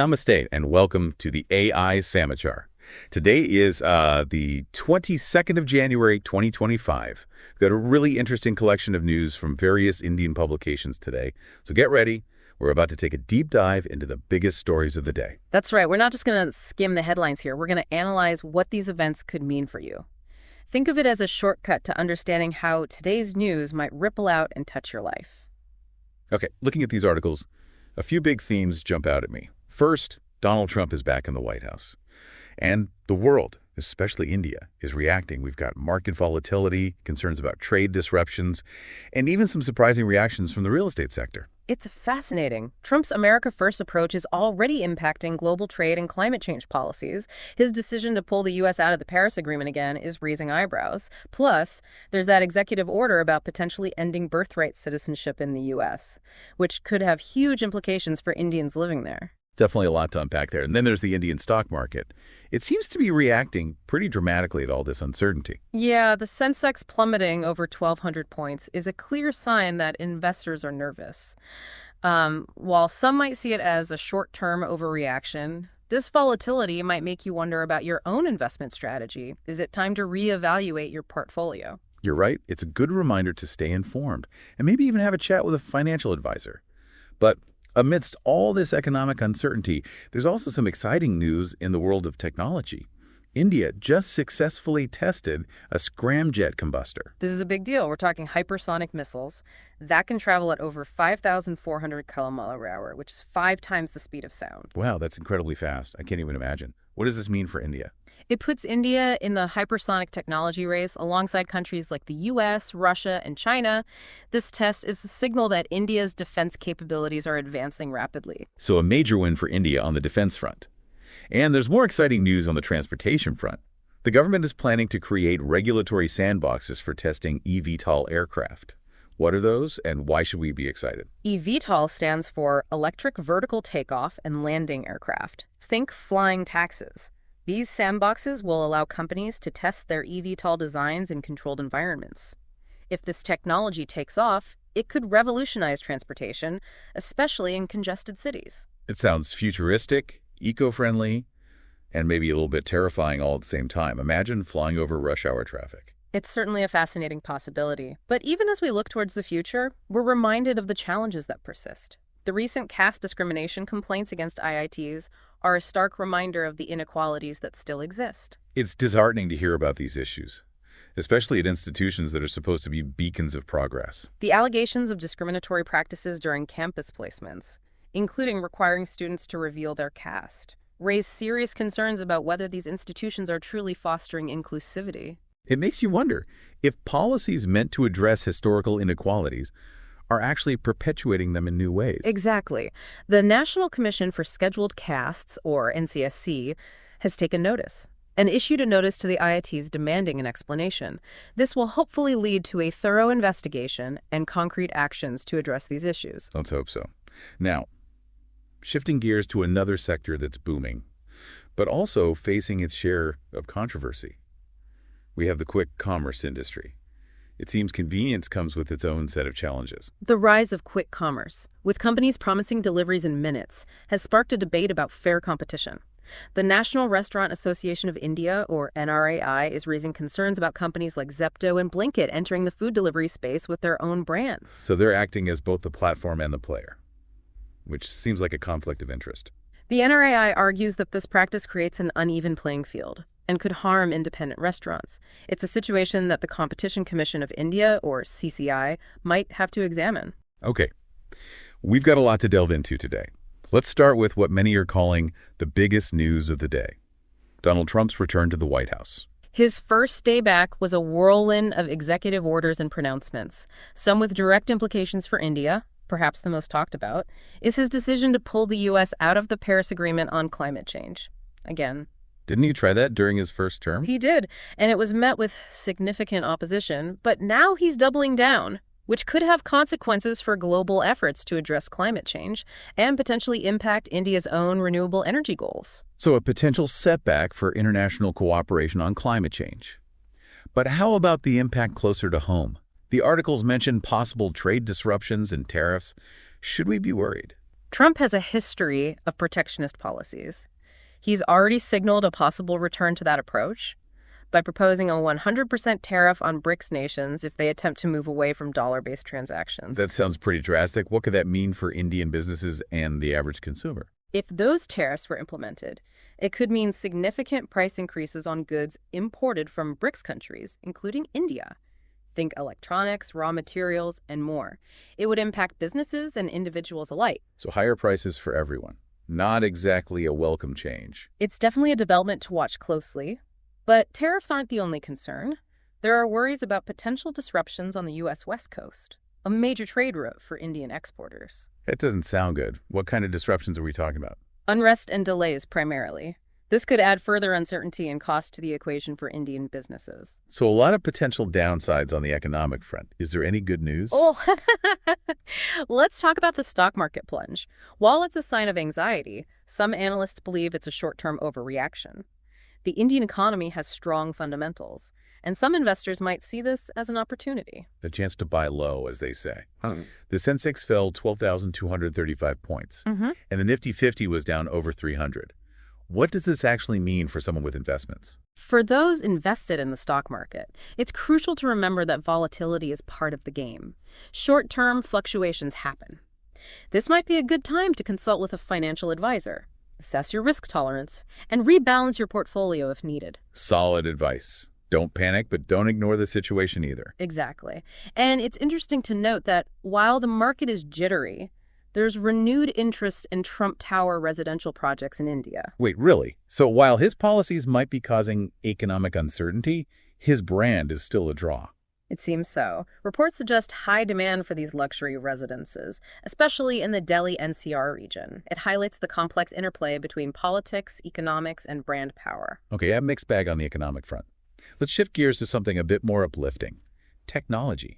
Namaste, and welcome to the AI Samachar. Today is the 22nd of January, 2025. We've got a really interesting collection of news from various Indian publications today. So get ready. We're about to take a deep dive into the biggest stories of the day. That's right. We're not just going to skim the headlines here. We're going to analyze what these events could mean for you. Think of it as a shortcut to understanding how today's news might ripple out and touch your life. Okay, looking at these articles, a few big themes jump out at me. First, Donald Trump is back in the White House. And the world, especially India, is reacting. We've got market volatility, concerns about trade disruptions, and even some surprising reactions from the real estate sector. It's fascinating. Trump's America First approach is already impacting global trade and climate change policies. His decision to pull the U.S. out of the Paris Agreement again is raising eyebrows. Plus, there's that executive order about potentially ending birthright citizenship in the U.S., which could have huge implications for Indians living there. Definitely a lot to unpack there. And then there's the Indian stock market. It seems to be reacting pretty dramatically at all this uncertainty. Yeah, the Sensex plummeting over 1,200 points is a clear sign that investors are nervous. While some might see it as a short-term overreaction, this volatility might make you wonder about your own investment strategy. Is it time to reevaluate your portfolio? You're right. It's a good reminder to stay informed and maybe even have a chat with a financial advisor. But amidst all this economic uncertainty, there's also some exciting news in the world of technology. India just successfully tested a scramjet combustor. This is a big deal. We're talking hypersonic missiles that can travel at over 5,400 km/h, which is 5 times the speed of sound. Wow, that's incredibly fast. I can't even imagine. What does this mean for India? It puts India in the hypersonic technology race alongside countries like the U.S., Russia, and China. This test is a signal that India's defense capabilities are advancing rapidly. So a major win for India on the defense front. And there's more exciting news on the transportation front. The government is planning to create regulatory sandboxes for testing eVTOL aircraft. What are those, and why should we be excited? eVTOL stands for Electric Vertical Takeoff and Landing Aircraft. Think flying taxis. These sandboxes will allow companies to test their eVTOL designs in controlled environments. If this technology takes off, it could revolutionize transportation, especially in congested cities. It sounds futuristic, eco-friendly, and maybe a little bit terrifying all at the same time. Imagine flying over rush hour traffic. It's certainly a fascinating possibility. But even as we look towards the future, we're reminded of the challenges that persist. The recent caste discrimination complaints against IITs are a stark reminder of the inequalities that still exist. It's disheartening to hear about these issues, especially at institutions that are supposed to be beacons of progress. The allegations of discriminatory practices during campus placements, including requiring students to reveal their caste, raise serious concerns about whether these institutions are truly fostering inclusivity. It makes you wonder if policies meant to address historical inequalities are actually perpetuating them in new ways. Exactly. The National Commission for Scheduled Castes, or NCSC, has taken notice and issued a notice to the IITs demanding an explanation. This will hopefully lead to a thorough investigation and concrete actions to address these issues. Let's hope so. Now, shifting gears to another sector that's booming, but also facing its share of controversy. We have the quick commerce industry. It seems convenience comes with its own set of challenges. The rise of quick commerce, with companies promising deliveries in minutes, has sparked a debate about fair competition. The National Restaurant Association of India, or NRAI, is raising concerns about companies like Zepto and Blinkit entering the food delivery space with their own brands. So they're acting as both the platform and the player, which seems like a conflict of interest. The NRAI argues that this practice creates an uneven playing field and could harm independent restaurants. It's a situation that the Competition Commission of India, or CCI, might have to examine. Okay, we've got a lot to delve into today. Let's start with what many are calling the biggest news of the day: Donald Trump's return to the White House. His first day back was a whirlwind of executive orders and pronouncements, some with direct implications for India. Perhaps the most talked about is his decision to pull the U.S. out of the Paris Agreement on climate change. Again, didn't he try that during his first term? He did, and it was met with significant opposition, but now he's doubling down, which could have consequences for global efforts to address climate change and potentially impact India's own renewable energy goals. So a potential setback for international cooperation on climate change. But how about the impact closer to home? The articles mention possible trade disruptions and tariffs. Should we be worried? Trump has a history of protectionist policies. He's already signaled a possible return to that approach by proposing a 100% tariff on BRICS nations if they attempt to move away from dollar-based transactions. That sounds pretty drastic. What could that mean for Indian businesses and the average consumer? If those tariffs were implemented, it could mean significant price increases on goods imported from BRICS countries, including India. Think electronics, raw materials, and more. It would impact businesses and individuals alike. So higher prices for everyone. Not exactly a welcome change. It's definitely a development to watch closely. But tariffs aren't the only concern. There are worries about potential disruptions on the U.S. West Coast, a major trade route for Indian exporters. That doesn't sound good. What kind of disruptions are we talking about? Unrest and delays, primarily. This could add further uncertainty and cost to the equation for Indian businesses. So a lot of potential downsides on the economic front. Is there any good news? Oh, let's talk about the stock market plunge. While it's a sign of anxiety, some analysts believe it's a short-term overreaction. The Indian economy has strong fundamentals, and some investors might see this as an opportunity. A chance to buy low, as they say. The Sensex fell 12,235 points, and the Nifty 50 was down over 300. What does this actually mean for someone with investments? For those invested in the stock market, it's crucial to remember that volatility is part of the game. Short-term fluctuations happen. This might be a good time to consult with a financial advisor. Assess your risk tolerance, and rebalance your portfolio if needed. Solid advice. Don't panic, but don't ignore the situation either. Exactly. And it's interesting to note that while the market is jittery, there's renewed interest in Trump Tower residential projects in India. Wait, really? So while his policies might be causing economic uncertainty, his brand is still a draw. It seems so. Reports suggest high demand for these luxury residences, especially in the Delhi NCR region. It highlights the complex interplay between politics, economics, and brand power. Okay, I have a mixed bag on the economic front. Let's shift gears to something a bit more uplifting. Technology.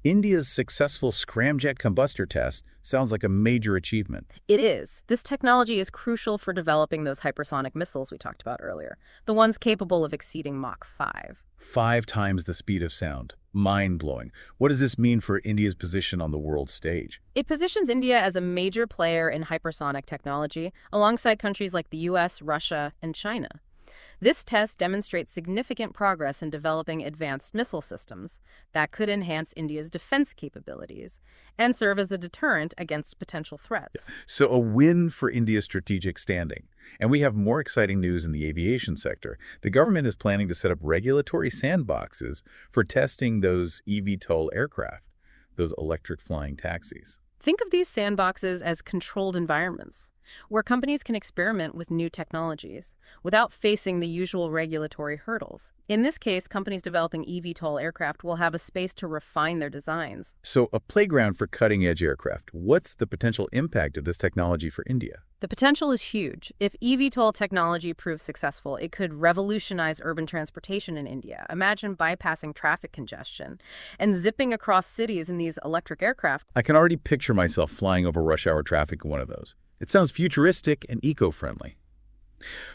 India's successful scramjet combustor test sounds like a major achievement. It is. This technology is crucial for developing those hypersonic missiles we talked about earlier, the ones capable of exceeding Mach 5. 5 times the speed of sound. Mind-blowing. What does this mean for India's position on the world stage? It positions India as a major player in hypersonic technology, alongside countries like the US, Russia, and China. This test demonstrates significant progress in developing advanced missile systems that could enhance India's defense capabilities and serve as a deterrent against potential threats. So a win for India's strategic standing. And we have more exciting news in the aviation sector. The government is planning to set up regulatory sandboxes for testing those eVTOL aircraft, those electric flying taxis. Think of these sandboxes as controlled environments, where companies can experiment with new technologies without facing the usual regulatory hurdles. In this case, companies developing eVTOL aircraft will have a space to refine their designs. So a playground for cutting-edge aircraft. What's the potential impact of this technology for India? The potential is huge. If eVTOL technology proves successful, it could revolutionize urban transportation in India. Imagine bypassing traffic congestion and zipping across cities in these electric aircraft. I can already picture myself flying over rush hour traffic in one of those. It sounds futuristic and eco-friendly.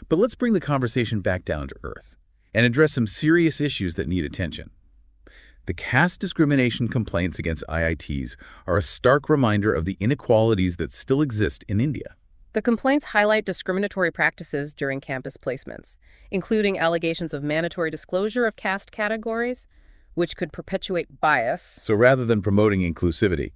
But let's bring the conversation back down to earth and address some serious issues that need attention. The caste discrimination complaints against IITs are a stark reminder of the inequalities that still exist in India. The complaints highlight discriminatory practices during campus placements, including allegations of mandatory disclosure of caste categories, which could perpetuate bias. So rather than promoting inclusivity,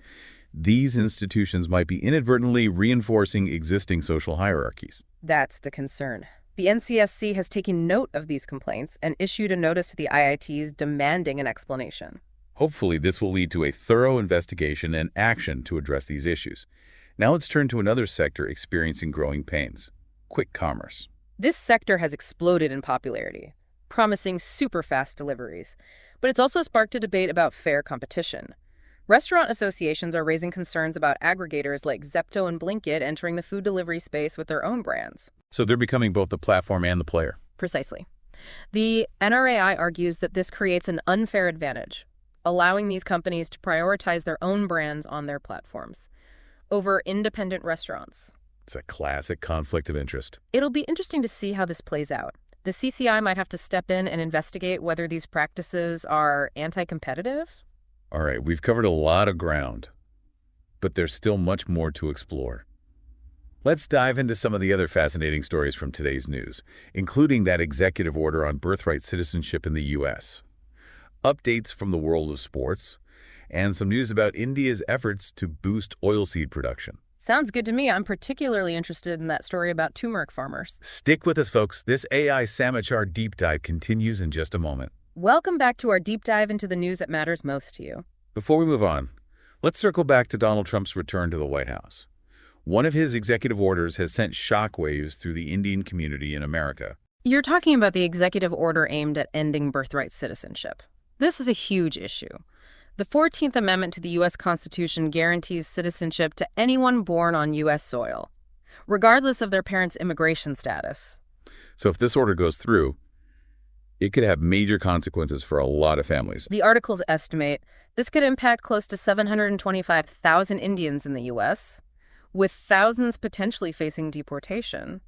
these institutions might be inadvertently reinforcing existing social hierarchies. That's the concern. The NCSC has taken note of these complaints and issued a notice to the IITs demanding an explanation. Hopefully, this will lead to a thorough investigation and action to address these issues. Now let's turn to another sector experiencing growing pains: quick commerce. This sector has exploded in popularity, promising super-fast deliveries. But it's also sparked a debate about fair competition. Restaurant associations are raising concerns about aggregators like Zepto and Blinkit entering the food delivery space with their own brands. So they're becoming both the platform and the player. Precisely. The NRAI argues that this creates an unfair advantage, allowing these companies to prioritize their own brands on their platforms over independent restaurants. It's a classic conflict of interest. It'll be interesting to see how this plays out. The CCI might have to step in and investigate whether these practices are anti-competitive. All right, we've covered a lot of ground, but there's still much more to explore. Let's dive into some of the other fascinating stories from today's news, including that executive order on birthright citizenship in the U.S., updates from the world of sports, and some news about India's efforts to boost oilseed production. Sounds good to me. I'm particularly interested in that story about turmeric farmers. Stick with us, folks. This AI Samachar deep dive continues in just a moment. Welcome back to our deep dive into the news that matters most to you. Before we move on, let's circle back to Donald Trump's return to the White House. One of his executive orders has sent shockwaves through the Indian community in America. You're talking about the executive order aimed at ending birthright citizenship. This is a huge issue. The 14th Amendment to the U.S. Constitution guarantees citizenship to anyone born on U.S. soil, regardless of their parents' immigration status. So if this order goes through, it could have major consequences for a lot of families. The articles estimate this could impact close to 725,000 Indians in the U.S., with thousands potentially facing deportation.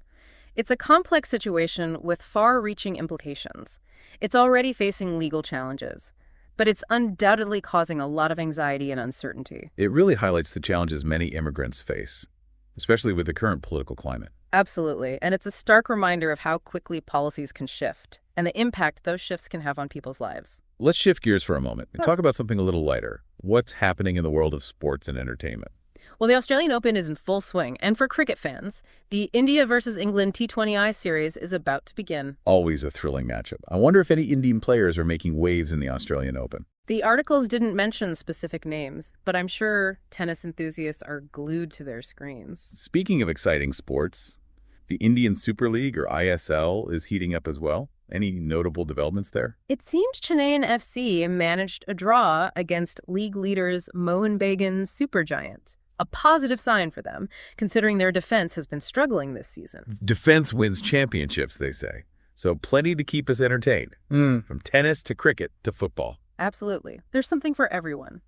It's a complex situation with far-reaching implications. It's already facing legal challenges, but it's undoubtedly causing a lot of anxiety and uncertainty. It really highlights the challenges many immigrants face, especially with the current political climate. Absolutely, and it's a stark reminder of how quickly policies can shift and the impact those shifts can have on people's lives. Let's shift gears for a moment and talk about something a little lighter. What's happening in the world of sports and entertainment? Well, the Australian Open is in full swing, and for cricket fans, the India versus England T20I series is about to begin. Always a thrilling matchup. I wonder if any Indian players are making waves in the Australian Open. The articles didn't mention specific names, but I'm sure tennis enthusiasts are glued to their screens. Speaking of exciting sports, the Indian Super League, or ISL, is heating up as well. Any notable developments there? It seems Chennai FC managed a draw against league leaders Mohun Bagan Supergiant. A positive sign for them, considering their defense has been struggling this season. Defense wins championships, they say. So plenty to keep us entertained, from tennis to cricket to football. Absolutely. There's something for everyone.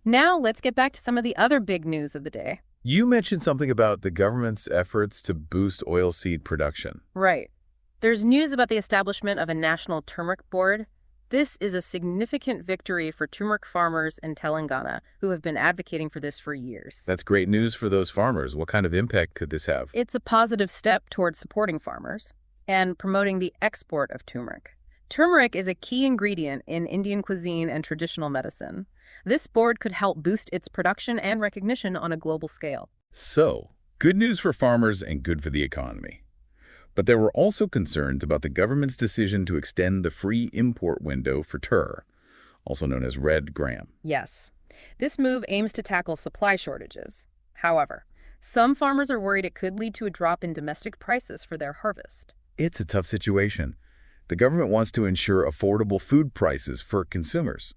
Now let's get back to some of the other big news of the day. You mentioned something about the government's efforts to boost oilseed production. Right. There's news about the establishment of a national turmeric board. This is a significant victory for turmeric farmers in Telangana who have been advocating for this for years. That's great news for those farmers. What kind of impact could this have? It's a positive step towards supporting farmers and promoting the export of turmeric. Turmeric is a key ingredient in Indian cuisine and traditional medicine. This board could help boost its production and recognition on a global scale. So, good news for farmers and good for the economy. But there were also concerns about the government's decision to extend the free import window for tur, also known as red gram. Yes, this move aims to tackle supply shortages. However, some farmers are worried it could lead to a drop in domestic prices for their harvest. It's a tough situation. The government wants to ensure affordable food prices for consumers,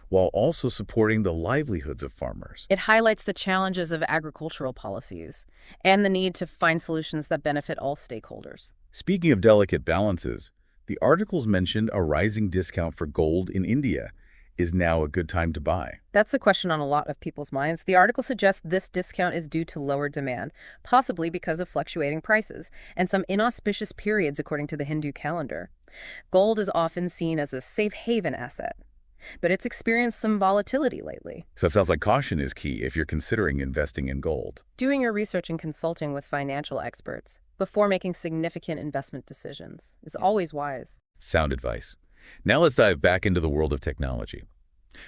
while also supporting the livelihoods of farmers. It highlights the challenges of agricultural policies and the need to find solutions that benefit all stakeholders. Speaking of delicate balances, the articles mentioned a rising discount for gold in India. Is now a good time to buy? That's a question on a lot of people's minds. The article suggests this discount is due to lower demand, possibly because of fluctuating prices and some inauspicious periods according to the Hindu calendar. Gold is often seen as a safe haven asset, but it's experienced some volatility lately. So it sounds like caution is key if you're considering investing in gold. Doing your research and consulting with financial experts before making significant investment decisions is always wise. Sound advice. Now let's dive back into the world of technology.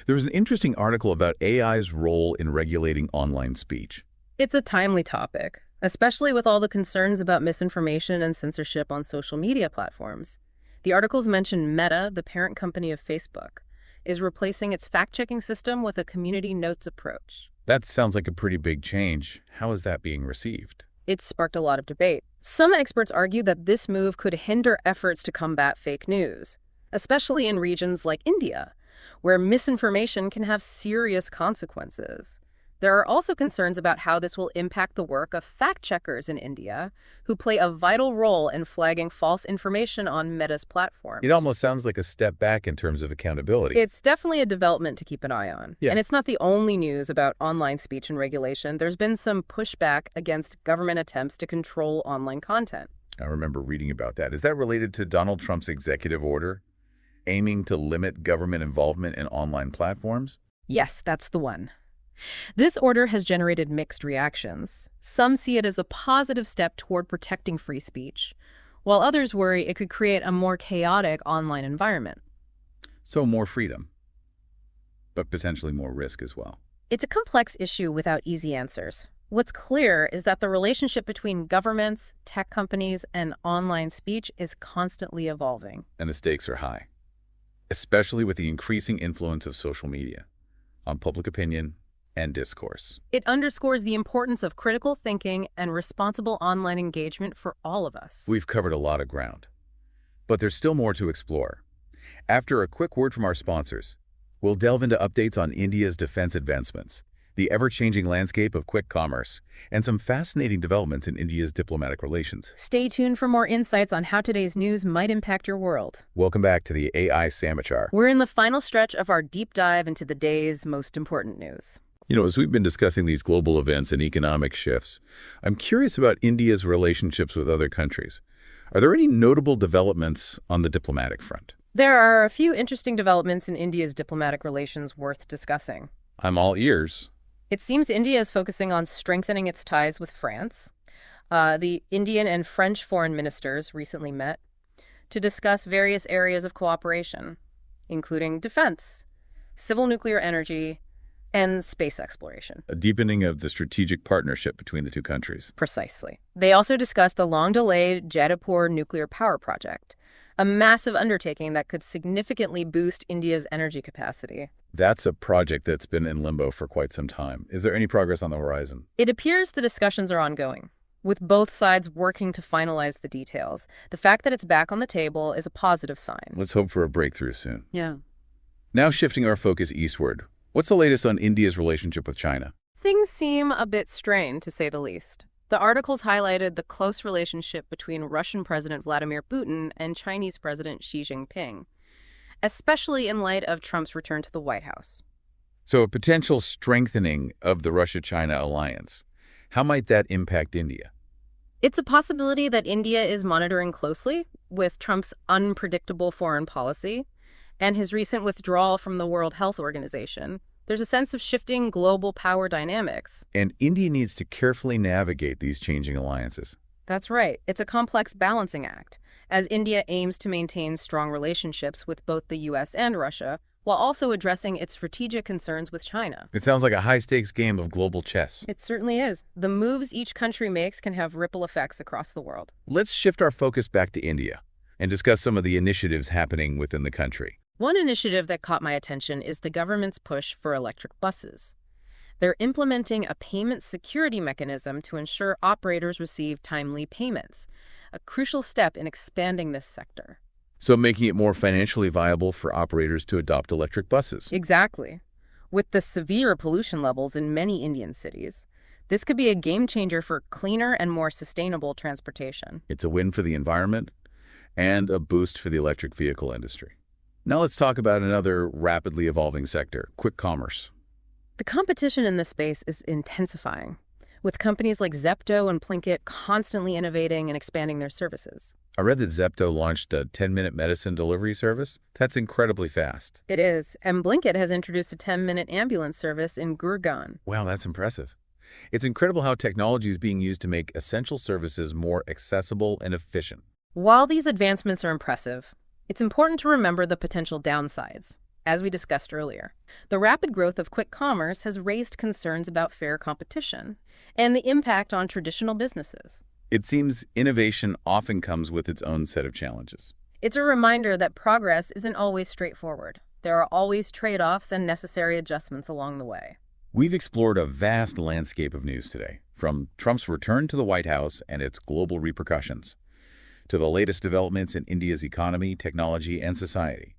There was an interesting article about AI's role in regulating online speech. It's a timely topic, especially with all the concerns about misinformation and censorship on social media platforms. The articles mention Meta, the parent company of Facebook, is replacing its fact-checking system with a community notes approach. That sounds like a pretty big change. How is that being received? It's sparked a lot of debate. Some experts argue that this move could hinder efforts to combat fake news, especially in regions like India, where misinformation can have serious consequences. There are also concerns about how this will impact the work of fact-checkers in India, who play a vital role in flagging false information on Meta's platforms. It almost sounds like a step back in terms of accountability. It's definitely a development to keep an eye on. Yeah. And it's not the only news about online speech and regulation. There's been some pushback against government attempts to control online content. I remember reading about that. Is that related to Donald Trump's executive order aiming to limit government involvement in online platforms? Yes, that's the one. This order has generated mixed reactions. Some see it as a positive step toward protecting free speech, while others worry it could create a more chaotic online environment. So more freedom, but potentially more risk as well. It's a complex issue without easy answers. What's clear is that the relationship between governments, tech companies, and online speech is constantly evolving. And the stakes are high, especially with the increasing influence of social media on public opinion and discourse. It underscores the importance of critical thinking and responsible online engagement for all of us. We've covered a lot of ground, but there's still more to explore. After a quick word from our sponsors, we'll delve into updates on India's defense advancements, the ever-changing landscape of quick commerce, and some fascinating developments in India's diplomatic relations. Stay tuned for more insights on how today's news might impact your world. Welcome back to the AI Samachar. We're in the final stretch of our deep dive into the day's most important news. As we've been discussing these global events and economic shifts, I'm curious about India's relationships with other countries. Are there any notable developments on the diplomatic front? There are a few interesting developments in India's diplomatic relations worth discussing. I'm all ears. It seems India is focusing on strengthening its ties with France. The Indian and French foreign ministers recently met to discuss various areas of cooperation, including defense, civil nuclear energy, and space exploration. A deepening of the strategic partnership between the two countries. Precisely. They also discussed the long-delayed Jan'25 nuclear power project, a massive undertaking that could significantly boost India's energy capacity. That's a project that's been in limbo for quite some time. Is there any progress on the horizon? It appears the discussions are ongoing, with both sides working to finalize the details. The fact that it's back on the table is a positive sign. Let's hope for a breakthrough soon. Yeah. Now shifting our focus eastward, what's the latest on India's relationship with China? Things seem a bit strained, to say the least. The articles highlighted the close relationship between Russian President Vladimir Putin and Chinese President Xi Jinping, especially in light of Trump's return to the White House. So a potential strengthening of the Russia-China alliance. How might that impact India? It's a possibility that India is monitoring closely, with Trump's unpredictable foreign policy and his recent withdrawal from the World Health Organization. There's a sense of shifting global power dynamics. And India needs to carefully navigate these changing alliances. That's right. It's a complex balancing act, as India aims to maintain strong relationships with both the U.S. and Russia, while also addressing its strategic concerns with China. It sounds like a high-stakes game of global chess. It certainly is. The moves each country makes can have ripple effects across the world. Let's shift our focus back to India and discuss some of the initiatives happening within the country. One initiative that caught my attention is the government's push for electric buses. They're implementing a payment security mechanism to ensure operators receive timely payments, a crucial step in expanding this sector. So making it more financially viable for operators to adopt electric buses. Exactly. With the severe pollution levels in many Indian cities, this could be a game changer for cleaner and more sustainable transportation. It's a win for the environment and a boost for the electric vehicle industry. Now let's talk about another rapidly evolving sector, quick commerce. The competition in this space is intensifying, with companies like Zepto and Blinkit constantly innovating and expanding their services. I read that Zepto launched a 10-minute medicine delivery service. That's incredibly fast. It is, and Blinkit has introduced a 10-minute ambulance service in Gurgaon. Wow, that's impressive. It's incredible how technology is being used to make essential services more accessible and efficient. While these advancements are impressive, it's important to remember the potential downsides. As we discussed earlier, the rapid growth of quick commerce has raised concerns about fair competition and the impact on traditional businesses. It seems innovation often comes with its own set of challenges. It's a reminder that progress isn't always straightforward. There are always trade-offs and necessary adjustments along the way. We've explored a vast landscape of news today, from Trump's return to the White House and its global repercussions, to the latest developments in India's economy, technology, and society.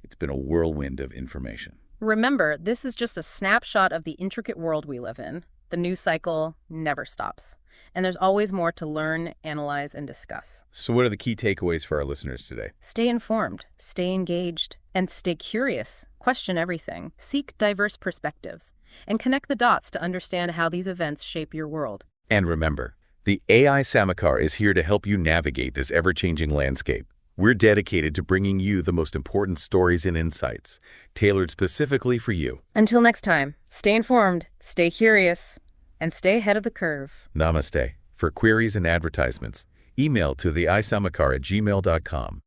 It's been a whirlwind of information. Remember, this is just a snapshot of the intricate world we live in. The news cycle never stops, and there's always more to learn, analyze, and discuss. So what are the key takeaways for our listeners today? Stay informed, stay engaged, and stay curious. Question everything, seek diverse perspectives, and connect the dots to understand how these events shape your world. And remember, the AI Samachar is here to help you navigate this ever-changing landscape. We're dedicated to bringing you the most important stories and insights, tailored specifically for you. Until next time, stay informed, stay curious, and stay ahead of the curve. Namaste. For queries and advertisements, email to the isamachar@gmail.com.